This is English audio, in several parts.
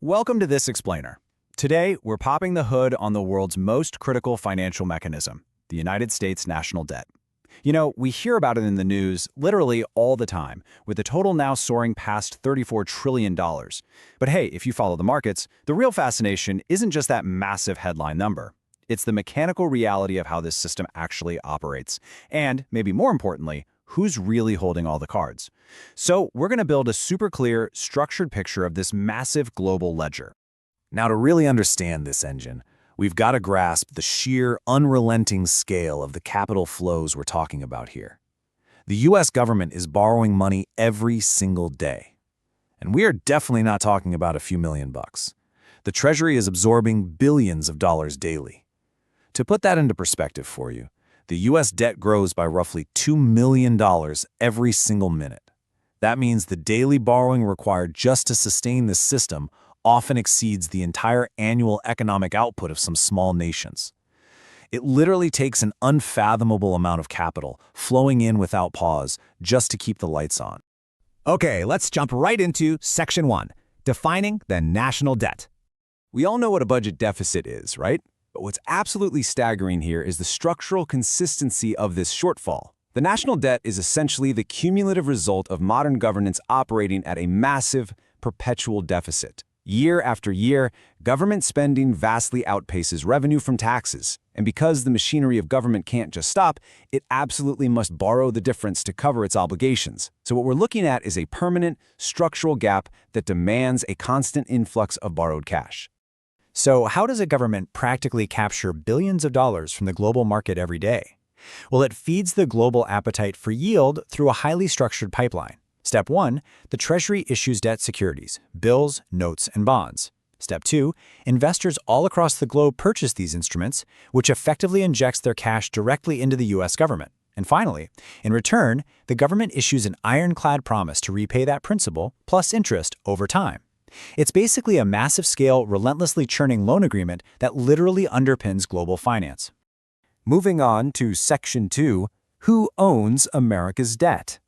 Welcome to This Explainer. Today, we're popping the hood on the world's most critical financial mechanism, the United States national debt. You know, we hear about it in the news literally all the time, with the total now soaring past $34 trillion. But hey, if you follow the markets, the real fascination isn't just that massive headline number. It's the mechanical reality of how this system actually operates. And, maybe more importantly, who's really holding all the cards. So we're going to build a super clear, structured picture of this massive global ledger. Now, to really understand this engine, we've got to grasp the sheer, unrelenting scale of the capital flows we're talking about here. The U.S. government is borrowing money every single day. And we are definitely not talking about a few million bucks. The Treasury is absorbing billions of dollars daily. To put that into perspective for you, the U.S. debt grows by roughly $2 million every single minute. That means the daily borrowing required just to sustain this system often exceeds the entire annual economic output of some small nations. It literally takes an unfathomable amount of capital flowing in without pause just to keep the lights on. Okay, let's jump right into Section 1, defining the national debt. We all know what a budget deficit is, right? But what's absolutely staggering here is the structural consistency of this shortfall. The national debt is essentially the cumulative result of modern governance operating at a massive, perpetual deficit. Year after year, government spending vastly outpaces revenue from taxes. And because the machinery of government can't just stop, it absolutely must borrow the difference to cover its obligations. So what we're looking at is a permanent, structural gap that demands a constant influx of borrowed cash. So how does a government practically capture billions of dollars from the global market every day? Well, it feeds the global appetite for yield through a highly structured pipeline. Step 1, the Treasury issues debt securities, bills, notes, and bonds. Step 2, investors all across the globe purchase these instruments, which effectively injects their cash directly into the U.S. government. And finally, in return, the government issues an ironclad promise to repay that principal plus interest over time. It's basically a massive-scale, relentlessly churning loan agreement that literally underpins global finance. Moving on to Section 2, who owns America's debt?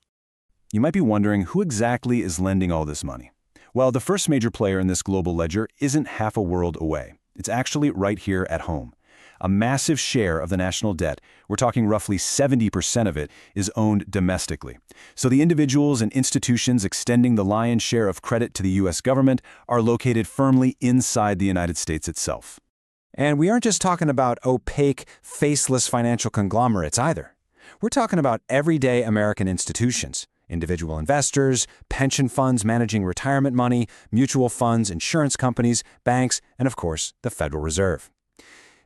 You might be wondering who exactly is lending all this money. Well, the first major player in this global ledger isn't half a world away. It's actually right here at home. A massive share of the national debt, we're talking roughly 70% of it, is owned domestically. So the individuals and institutions extending the lion's share of credit to the U.S. government are located firmly inside the United States itself. And we aren't just talking about opaque, faceless financial conglomerates either. We're talking about everyday American institutions, individual investors, pension funds managing retirement money, mutual funds, insurance companies, banks, and of course, the Federal Reserve.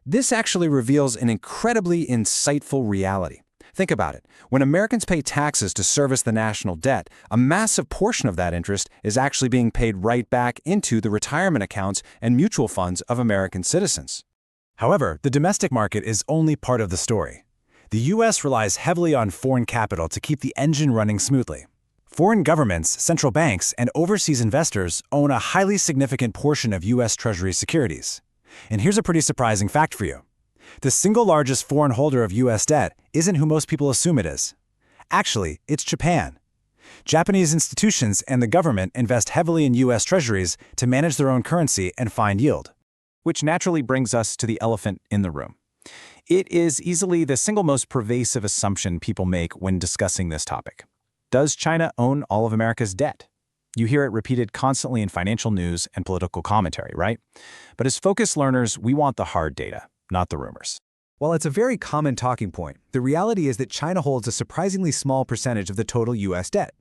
This actually reveals an incredibly insightful reality. Think about it. When Americans pay taxes to service the national debt, a massive portion of that interest is actually being paid right back into the retirement accounts and mutual funds of American citizens. However, the domestic market is only part of the story. The U.S. relies heavily on foreign capital to keep the engine running smoothly. Foreign governments, central banks, and overseas investors own a highly significant portion of U.S. Treasury securities. And here's a pretty surprising fact for you. The single largest foreign holder of U.S. debt isn't who most people assume it is. Actually, it's Japan. Japanese institutions and the government invest heavily in U.S. treasuries to manage their own currency and find yield. Which naturally brings us to the elephant in the room. It is easily the single most pervasive assumption people make when discussing this topic. Does China own all of America's debt? You hear it repeated constantly in financial news and political commentary, right? But as focused learners, we want the hard data, not the rumors. While it's a very common talking point, the reality is that China holds a surprisingly small percentage of the total U.S. debt.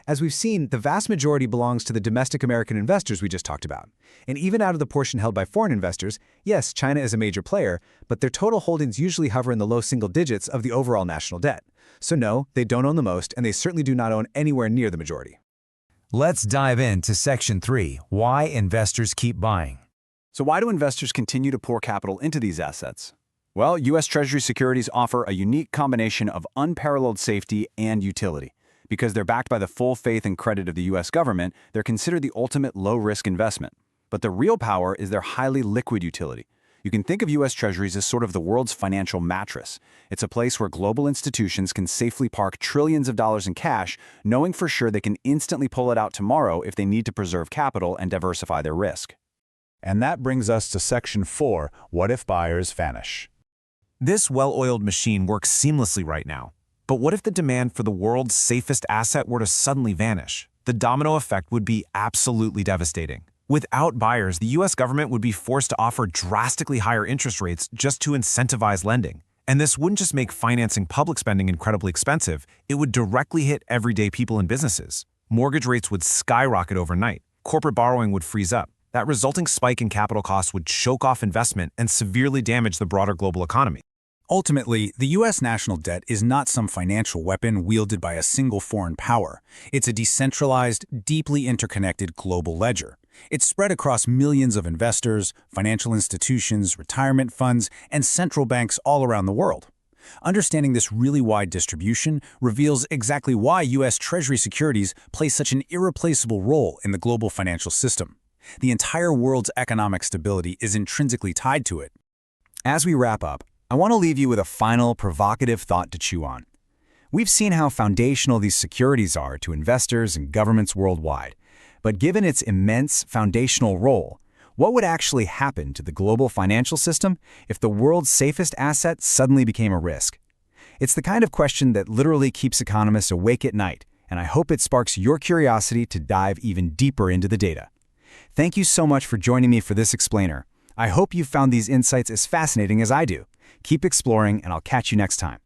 As we've seen, the vast majority belongs to the domestic American investors we just talked about. And even out of the portion held by foreign investors, yes, China is a major player, but their total holdings usually hover in the low single digits of the overall national debt. So no, they don't own the most, and they certainly do not own anywhere near the majority. Let's dive into Section 3, why investors keep buying. So why do investors continue to pour capital into these assets? Well, U.S. Treasury securities offer a unique combination of unparalleled safety and utility. Because they're backed by the full faith and credit of the U.S. government, they're considered the ultimate low-risk investment. But the real power is their highly liquid utility. You can think of U.S. Treasuries as sort of the world's financial mattress. It's a place where global institutions can safely park trillions of dollars in cash, knowing for sure they can instantly pull it out tomorrow if they need to preserve capital and diversify their risk. And that brings us to Section 4, what if buyers vanish? This well-oiled machine works seamlessly right now. But what if the demand for the world's safest asset were to suddenly vanish? The domino effect would be absolutely devastating. Without buyers, the U.S. government would be forced to offer drastically higher interest rates just to incentivize lending. And this wouldn't just make financing public spending incredibly expensive, it would directly hit everyday people and businesses. Mortgage rates would skyrocket overnight. Corporate borrowing would freeze up. That resulting spike in capital costs would choke off investment and severely damage the broader global economy. Ultimately, the U.S. national debt is not some financial weapon wielded by a single foreign power. It's a decentralized, deeply interconnected global ledger. It's spread across millions of investors, financial institutions, retirement funds, and central banks all around the world. Understanding this really wide distribution reveals exactly why U.S. Treasury securities play such an irreplaceable role in the global financial system. The entire world's economic stability is intrinsically tied to it. As we wrap up, I want to leave you with a final provocative thought to chew on. We've seen how foundational these securities are to investors and governments worldwide. But given its immense foundational role, what would actually happen to the global financial system if the world's safest asset suddenly became a risk? It's the kind of question that literally keeps economists awake at night, and I hope it sparks your curiosity to dive even deeper into the data. Thank you so much for joining me for this explainer. I hope you found these insights as fascinating as I do. Keep exploring, and I'll catch you next time.